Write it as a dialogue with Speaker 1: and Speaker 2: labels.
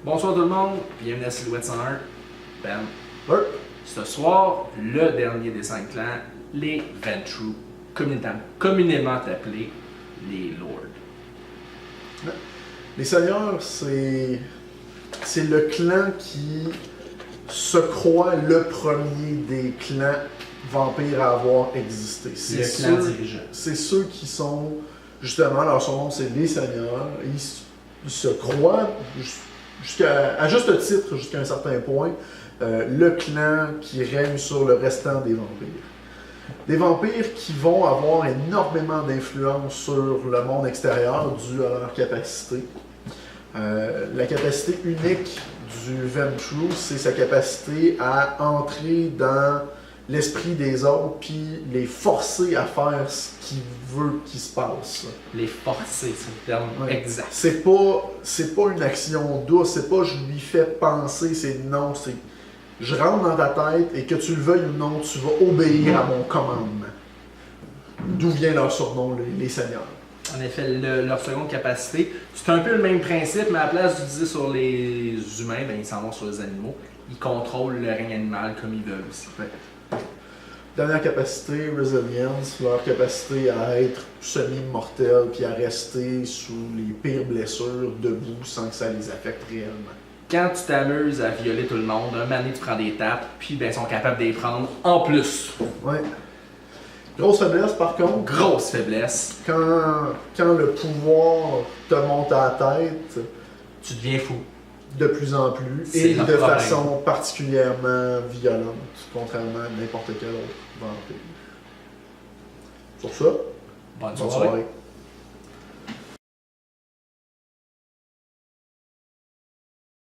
Speaker 1: Bonsoir tout le monde, bienvenue à Silhouette 101. Ben,
Speaker 2: Ouais.
Speaker 1: ce soir, le dernier des 5 clans, les Ventrue, communément appelés les Lords.
Speaker 2: Les Seigneurs, c'est le clan qui se croit le premier des clans vampires à avoir existé.
Speaker 1: Le clan dirigeant.
Speaker 2: C'est ceux qui sont, justement, leur surnom c'est les Seigneurs. Ils se croient, à juste titre, jusqu'à un certain point, le clan qui règne sur le restant des vampires. Des vampires qui vont avoir énormément d'influence sur le monde extérieur dû à leur capacité. La capacité unique du Ventrue, c'est sa capacité à entrer dans l'esprit des autres puis les forcer à faire ce qu'il veut qu'il se passe.
Speaker 1: Les forcer, c'est le terme exact.
Speaker 2: C'est pas une action douce, c'est pas je lui fais penser, c'est non, c'est je rentre dans ta tête et que tu le veuilles ou non, tu vas obéir à mon commandement. D'où vient leur surnom, les Seigneurs.
Speaker 1: En effet, leur seconde capacité, c'est un peu le même principe, mais à la place d'utiliser sur les humains, ben, ils s'en vont sur les animaux. Ils contrôlent le règne animal comme ils veulent aussi.
Speaker 2: Ouais. Dernière capacité, Resilience, leur capacité à être semi-mortel puis à rester sous les pires blessures debout sans que ça les affecte réellement.
Speaker 1: Quand tu t'amuses à violer tout le monde, un moment donné, tu prends des tapes, puis ben, ils sont capables de les prendre en plus.
Speaker 2: Ouais. Grosse faiblesse par contre.
Speaker 1: Grosse faiblesse.
Speaker 2: Quand le pouvoir te monte à la tête,
Speaker 1: Tu deviens fou.
Speaker 2: de plus en plus,
Speaker 1: C'est
Speaker 2: et
Speaker 1: leur
Speaker 2: de
Speaker 1: problème.
Speaker 2: façon particulièrement violente, contrairement à n'importe quel autre vampire. Sur ça,
Speaker 1: Bonne
Speaker 2: bonne
Speaker 1: soirée.
Speaker 2: soirée.